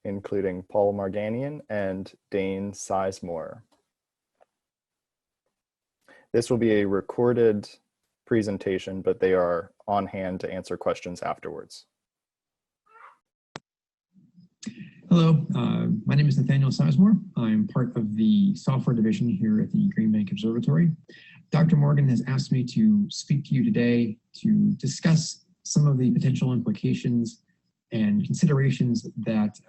including Paul Marganian and Dane Sizemore. This will be a recorded presentation, but they are on hand to answer questions afterwards. Hello, my name is Nathaniel Sizemore. I'm part of the software division here at the Green Bank Observatory. Dr. Morgan has asked me to speak to you today to discuss some of the potential implications and considerations that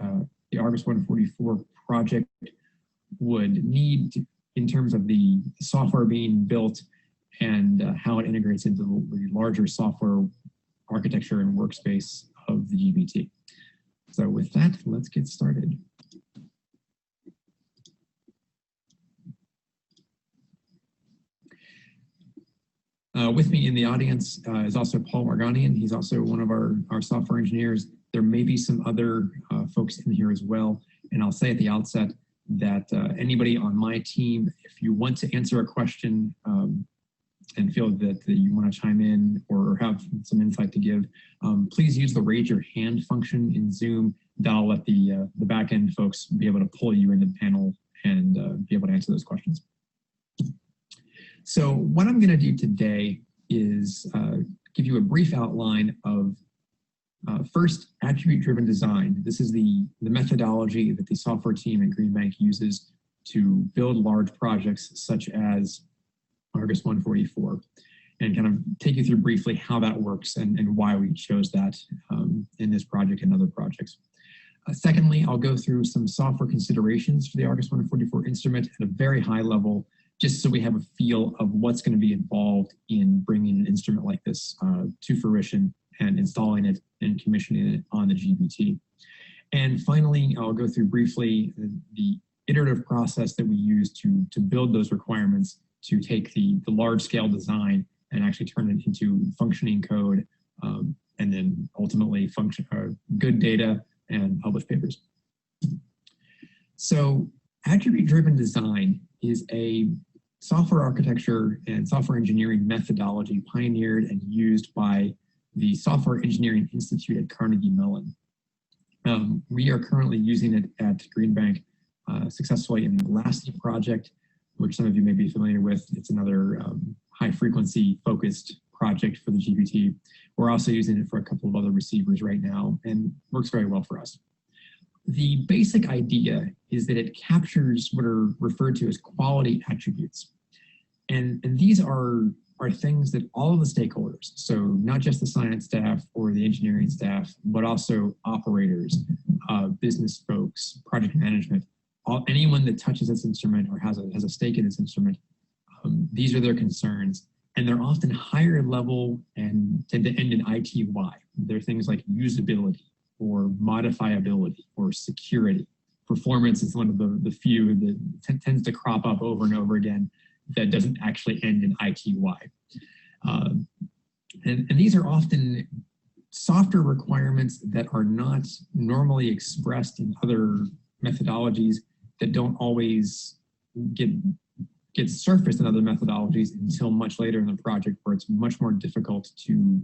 the Argus 144 project would need in terms of the software being built and how it integrates into the larger software architecture and workspace of the GBT. So with that, let's get started. With me in the audience is also Paul Marganian. He's also one of our software engineers. There may be some other folks in here as well. And I'll say at the outset that anybody on my team, if you want to answer a question and feel that you want to chime in or have some insight to give, please use the raise your hand function in Zoom. That'll let the back end folks be able to pull you into the panel and be able to answer those questions. So what I'm going to do today is give you a brief outline of first, attribute-driven design. This is the methodology that the software team at Green Bank uses to build large projects such as Argus 144, and kind of take you through briefly how that works and why we chose that in this project and other projects. Secondly, I'll go through some software considerations for the Argus 144 instrument at a very high level, just so we have a feel of what's going to be involved in bringing an instrument like this to fruition and installing it and commissioning it on the GBT. And finally, I'll go through briefly the iterative process that we use to build those requirements to take the large-scale design and actually turn it into functioning code, and then ultimately good data and published papers. So attribute-driven design is a software architecture and software engineering methodology pioneered and used by the Software Engineering Institute at Carnegie Mellon. We are currently using it at Green Bank successfully in the Elastic project, which some of you may be familiar with. It's another high-frequency focused project for the GBT. We're also using it for a couple of other receivers right now, and works very well for us. The basic idea is that it captures what are referred to as quality attributes. And these are things that all of the stakeholders, so not just the science staff or the engineering staff, but also operators, business folks, project management, anyone that touches this instrument or has a stake in this instrument, these are their concerns. And they're often higher level and tend to end in ITY. They're things like usability or modifiability or security. Performance is one of the few that tends to crop up over and over again that doesn't actually end in ITY. And these are often software requirements that are not normally expressed in other methodologies that don't always get surfaced in other methodologies until much later in the project, where it's much more difficult to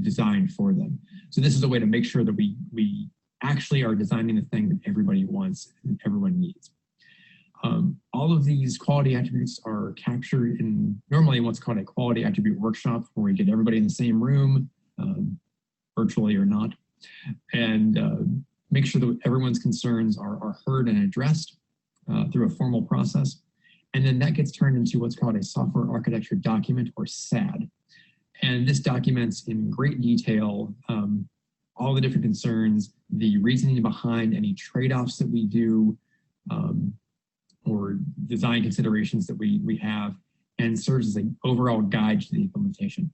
design for them. So this is a way to make sure that we actually are designing the thing that everybody wants and everyone needs. All of these quality attributes are captured in normally what's called a quality attribute workshop, where we get everybody in the same room, virtually or not, and make sure that everyone's concerns are heard and addressed through a formal process. And then that gets turned into what's called a software architecture document, or SAD. And this documents in great detail all the different concerns, the reasoning behind any trade-offs that we do, or design considerations that we have, and serves as an overall guide to the implementation.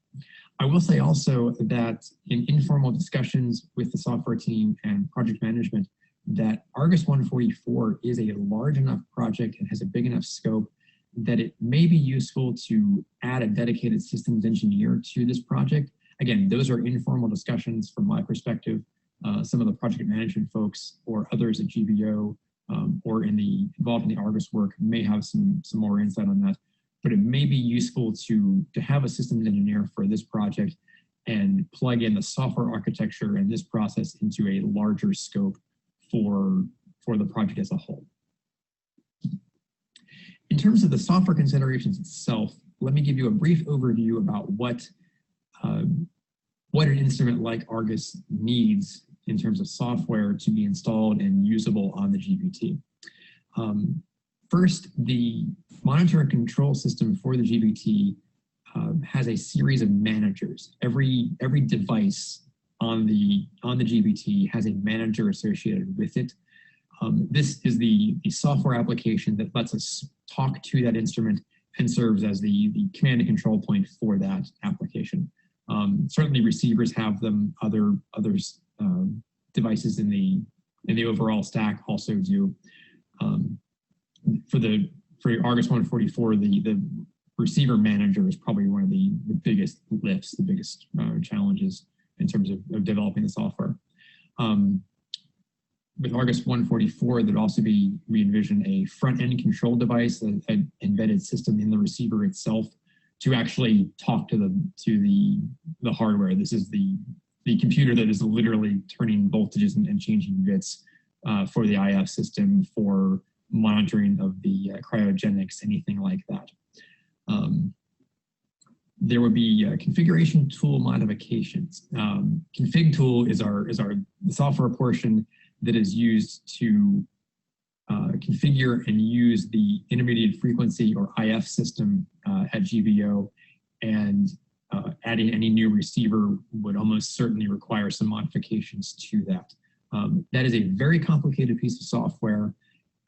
I will say also that in informal discussions with the software team and project management, that Argus 144 is a large enough project and has a big enough scope that it may be useful to add a dedicated systems engineer to this project. Again, those are informal discussions from my perspective. Some of the project management folks or others at GBO or involved in the Argus work may have some more insight on that. But it may be useful to have a systems engineer for this project and plug in the software architecture and this process into a larger scope for the project as a whole. In terms of the software considerations itself, let me give you a brief overview about what an instrument like Argus needs in terms of software to be installed and usable on the GBT. First, the monitor and control system for the GBT has a series of managers. Every device on the GBT has a manager associated with it. This is the software application that lets us talk to that instrument and serves as the command and control point for that application. Certainly receivers have them, other devices in the overall stack also do. For Argus 144, the receiver manager is probably one of the biggest lifts, the biggest challenges in terms of developing the software. With Argus 144, there'd also be, we envision a front-end control device, an embedded system in the receiver itself to actually talk to the hardware. This is the computer that is literally turning voltages and changing bits for the IF system, for monitoring of the cryogenics, anything like that. There would be configuration tool modifications. Config tool is the software portion that is used to configure and use the intermediate frequency or IF system at GBO, and adding any new receiver would almost certainly require some modifications to that. That is a very complicated piece of software,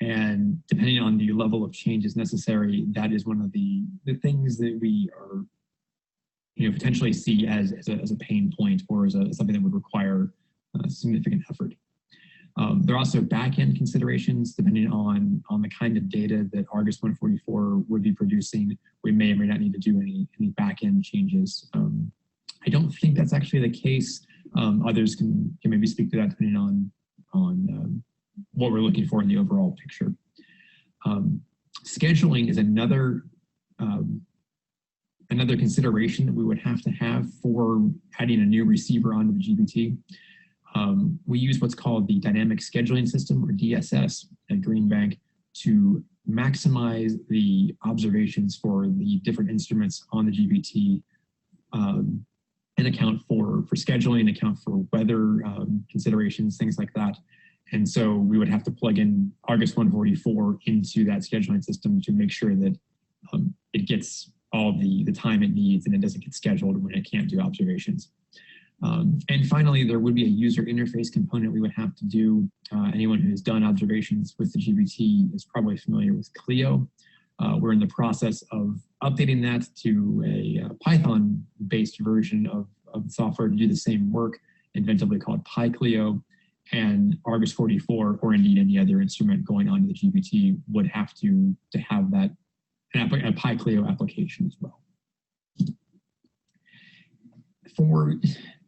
and depending on the level of changes necessary, that is one of the things that we are, potentially see as a pain point, or as something that would require significant effort. There are also back-end considerations depending on the kind of data that Argus 144 would be producing. We may or may not need to do any back-end changes. I don't think that's actually the case. Others can maybe speak to that depending on what we're looking for in the overall picture. Scheduling is another consideration that we would have to have for adding a new receiver onto the GBT. We use what's called the dynamic scheduling system, or DSS, at Green Bank to maximize the observations for the different instruments on the GBT, and account for scheduling, account for weather considerations, things like that. And so we would have to plug in Argus 144 into that scheduling system to make sure that it gets all the time it needs and it doesn't get scheduled when it can't do observations. And finally, there would be a user interface component we would have to do. Anyone who has done observations with the GBT is probably familiar with Clio. We're in the process of updating that to a Python-based version of the software to do the same work, inventively called PyClio. And Argus 44, or indeed any other instrument going onto the GBT, would have to have that a PyClio application as well. For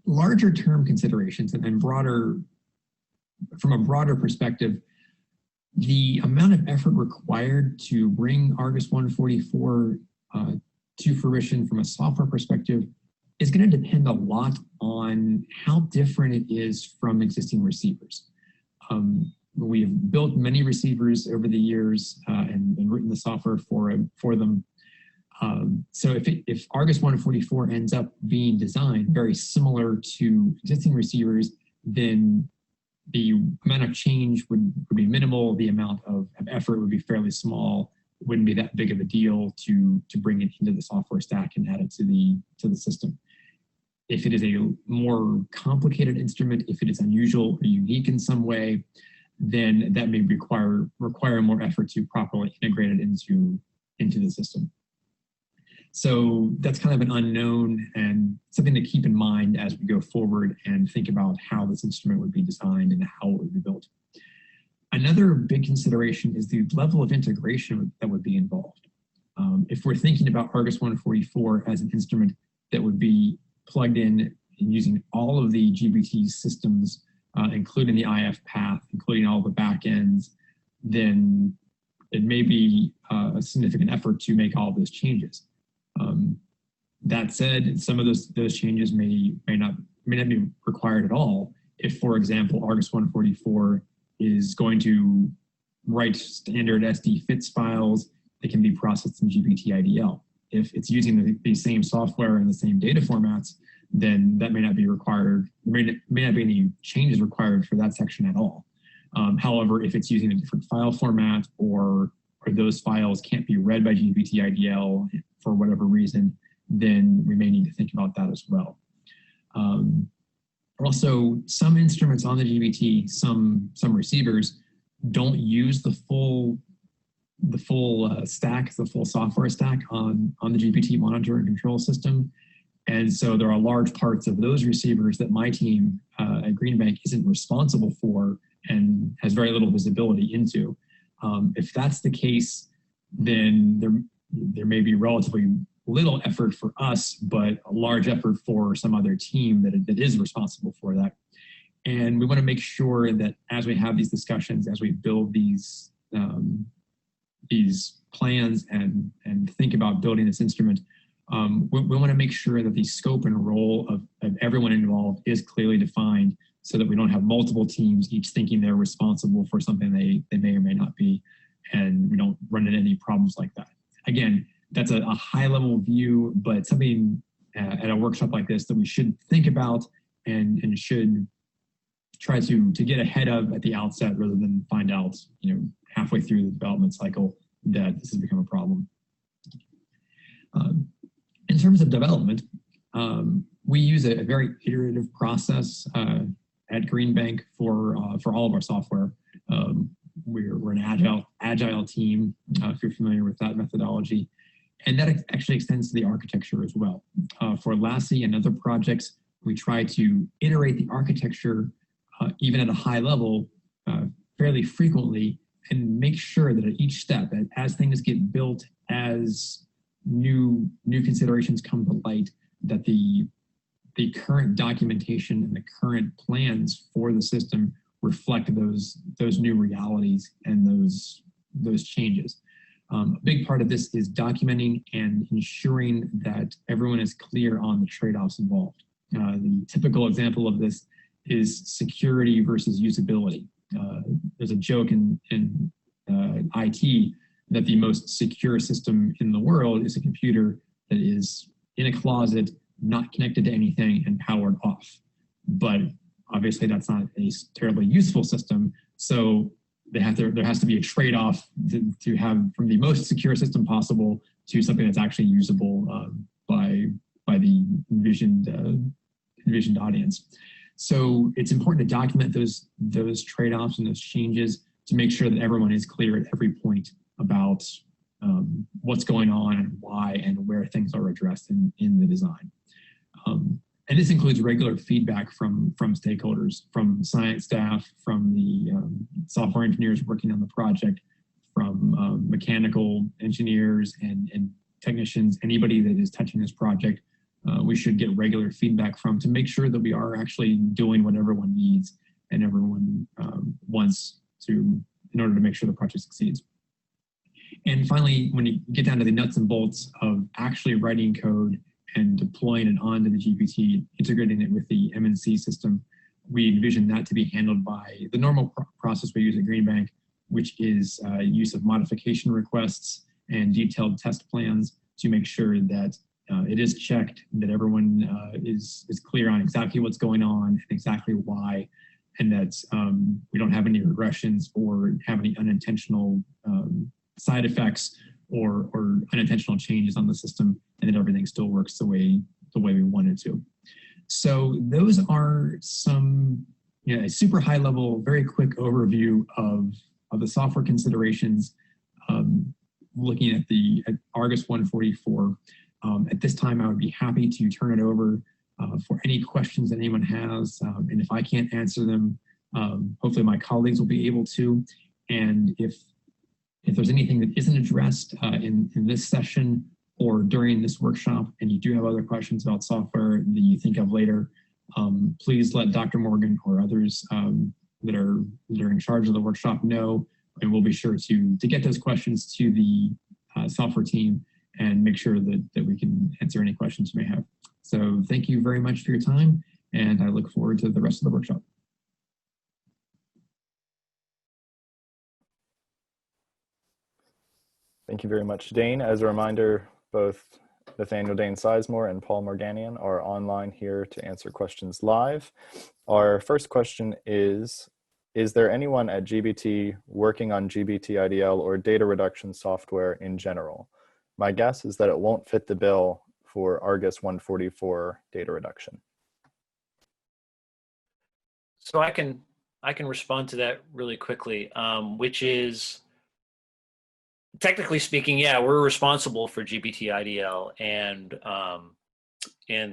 larger term considerations and from a broader perspective, the amount of effort required to bring Argus 144 to fruition from a software perspective is going to depend a lot on how different it is from existing receivers. We have built many receivers over the years and written the software for them. So if Argus 144 ends up being designed very similar to existing receivers, then the amount of change would be minimal. The amount of effort would be fairly small. It wouldn't be that big of a deal to bring it into the software stack and add it to the system. If it is a more complicated instrument, if it is unusual or unique in some way, then that may require more effort to properly integrate it into the system. So that's kind of an unknown and something to keep in mind as we go forward and think about how this instrument would be designed and how it would be built. Another big consideration is the level of integration that would be involved. If we're thinking about Argus 144 as an instrument that would be plugged in and using all of the GBT systems, including the IF path, including all the backends, then it may be a significant effort to make all of those changes. That said, some of those changes may not be required at all if, for example, Argus 144 is going to write standard SD FITS files that can be processed in GPT-IDL. If it's using the same software and the same data formats, then that may not be required. There may not be any changes required for that section at all. However, if it's using a different file format or those files can't be read by GPT-IDL for whatever reason, then we may need to think about that as well. Also, some instruments on the GPT, some receivers, don't use the full stack, the full software stack on the GPT monitor and control system. And so there are large parts of those receivers that my team at Greenbank isn't responsible for and has very little visibility into. If that's the case, then there may be relatively little effort for us, but a large effort for some other team that is responsible for that. And we want to make sure that as we have these discussions, as we build these plans and think about building this instrument, we want to make sure that the scope and role of everyone involved is clearly defined so that we don't have multiple teams each thinking they're responsible for something they may or may not be, and we don't run into any problems like that. Again, that's a high-level view, but something at a workshop like this that we should think about and should try to get ahead of at the outset rather than find out, halfway through the development cycle that this has become a problem. In terms of development, we use a very iterative process at Greenbank for all of our software. We're an agile team, if you're familiar with that methodology. And that actually extends to the architecture as well. For Lassie and other projects, we try to iterate the architecture even at a high level fairly frequently and make sure that at each step, as things get built, as new considerations come to light, that the current documentation and the current plans for the system reflect those new realities and those changes. A big part of this is documenting and ensuring that everyone is clear on the trade-offs involved. The typical example of this is security versus usability. There's a joke in IT that the most secure system in the world is a computer that is in a closet, not connected to anything, and powered off. But obviously that's not a terribly useful system. So there has to be a trade-off to have from the most secure system possible to something that's actually usable by the envisioned audience. So it's important to document those trade-offs and those changes to make sure that everyone is clear at every point about what's going on and why and where things are addressed in the design. And this includes regular feedback from stakeholders, from science staff, from the software engineers working on the project, from mechanical engineers and technicians, anybody that is touching this project. We should get regular feedback from to make sure that we are actually doing what everyone needs and everyone wants to in order to make sure the project succeeds. And finally, when you get down to the nuts and bolts of actually writing code and deploying it onto the GPT, integrating it with the MNC system, we envision that to be handled by the normal process we use at Greenbank, which is use of modification requests and detailed test plans to make sure that it is checked, that everyone is clear on exactly what's going on and exactly why, and that we don't have any regressions or have any unintentional side effects or unintentional changes on the system, and that everything still works the way we want it to. So those are some a super high level, very quick overview of the software considerations looking at Argus 144. At this time, I would be happy to turn it over for any questions that anyone has. And if I can't answer them, hopefully my colleagues will be able to. And if there's anything that isn't addressed in this session or during this workshop, and you do have other questions about software that you think of later, please let Dr. Morgan or others that are in charge of the workshop know, and we'll be sure to get those questions to the software team and make sure that we can answer any questions you may have. So thank you very much for your time, and I look forward to the rest of the workshop. Thank you very much, Dane. As a reminder, both Nathaniel Dane Sizemore and Paul Marganian are online here to answer questions live. Our first question is there anyone at GBT working on GBT-IDL or data reduction software in general? My guess is that it won't fit the bill for Argus 144 data reduction. So I can respond to that really quickly, which is, technically speaking, yeah, we're responsible for GBT-IDL and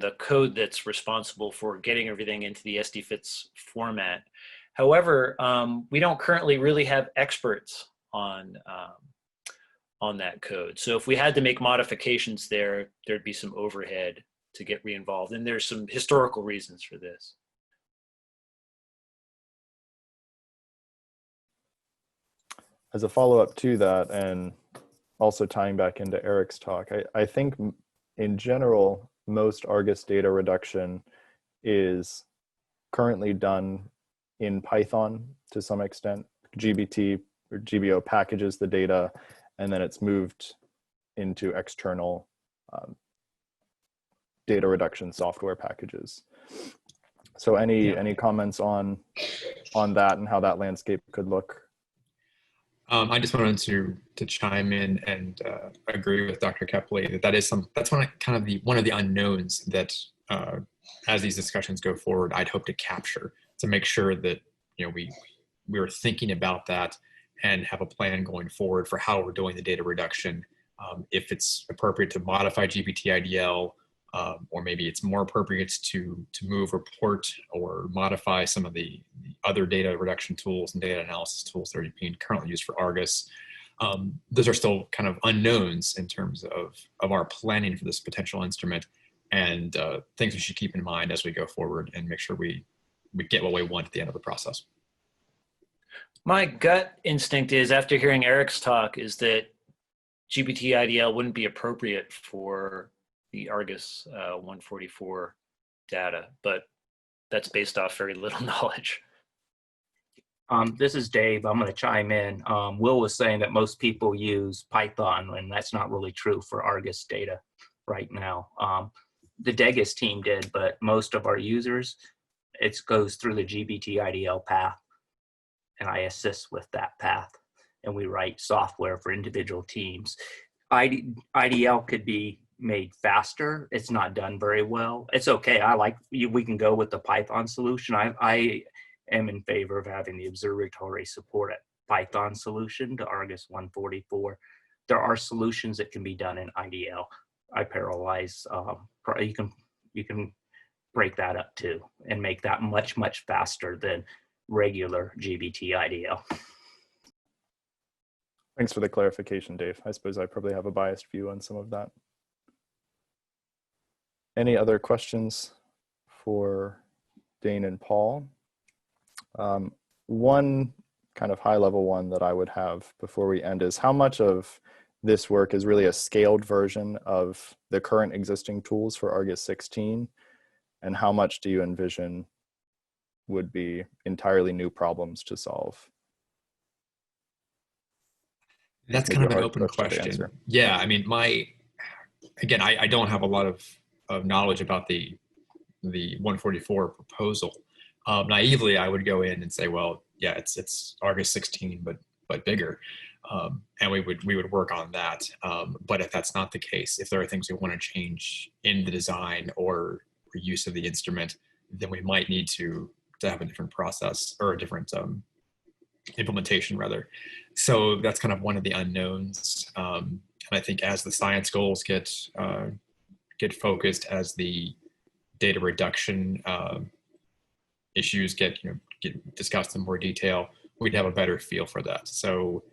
the code that's responsible for getting everything into the SDFITS format. However, we don't currently really have experts on that code. So if we had to make modifications there, there'd be some overhead to get re-involved. And there's some historical reasons for this. As a follow-up to that, and also tying back into Eric's talk, I think in general, most Argus data reduction is currently done in Python to some extent. GBT or GBO packages the data, and then it's moved into external data reduction software packages. So any comments on that and how that landscape could look? I just wanted to chime in and agree with Dr. Kepley that's one of the unknowns that as these discussions go forward, I'd hope to capture to make sure that we were thinking about that and have a plan going forward for how we're doing the data reduction. If it's appropriate to modify GBT-IDL, or maybe it's more appropriate to move, report, or modify some of the other data reduction tools and data analysis tools that are being currently used for Argus. Those are still kind of unknowns in terms of our planning for this potential instrument, and things we should keep in mind as we go forward and make sure we get what we want at the end of the process. My gut instinct is, after hearing Eric's talk, is that GBT-IDL wouldn't be appropriate for the Argus 144 data, but that's based off very little knowledge. This is Dave. I'm going to chime in. Will was saying that most people use Python, and that's not really true for Argus data right now. The Degas team did, but most of our users, it goes through the GBT-IDL path, and I assist with that path, and we write software for individual teams. IDL could be made faster. It's not done very well. It's okay. We can go with the Python solution. I am in favor of having the observatory support a Python solution to Argus 144. There are solutions that can be done in IDL. I parallelize. You can break that up too and make that much faster than regular GBT-IDL. Thanks for the clarification, Dave. I suppose I probably have a biased view on some of that. Any other questions for Dane and Paul? One kind of high-level one that I would have before we end is, how much of this work is really a scaled version of the current existing tools for Argus 16, and how much do you envision would be entirely new problems to solve? That's kind of an open question. Yeah, I mean, again, I don't have a lot of knowledge about the 144 proposal. Naively, I would go in and say, well, yeah, it's Argus 16, but bigger, and we would work on that. But if that's not the case, if there are things we want to change in the design or use of the instrument, then we might need to have a different process or a different implementation rather. So that's kind of one of the unknowns. And I think as the science goals get focused, as the data reduction issues get discussed in more detail, we'd have a better feel for that. So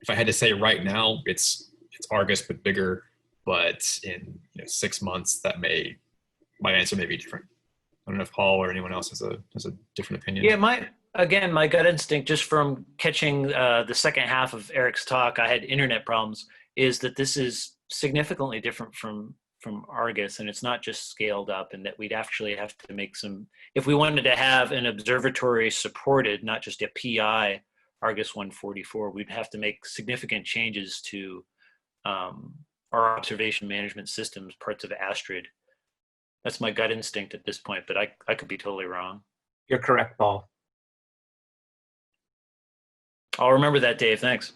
if I had to say right now, it's Argus but bigger, but in 6 months my answer may be different. I don't know if Paul or anyone else has a different opinion. Yeah, my gut instinct, just from catching the second half of Eric's talk, I had internet problems, is that this is significantly different from Argus, and it's not just scaled up, and that we'd actually have to make some, if we wanted to have an observatory supported, not just a PI Argus 144, we'd have to make significant changes to our observation management systems, parts of Astrid. That's my gut instinct at this point, but I could be totally wrong. You're correct, Paul. I'll remember that, Dave. Thanks.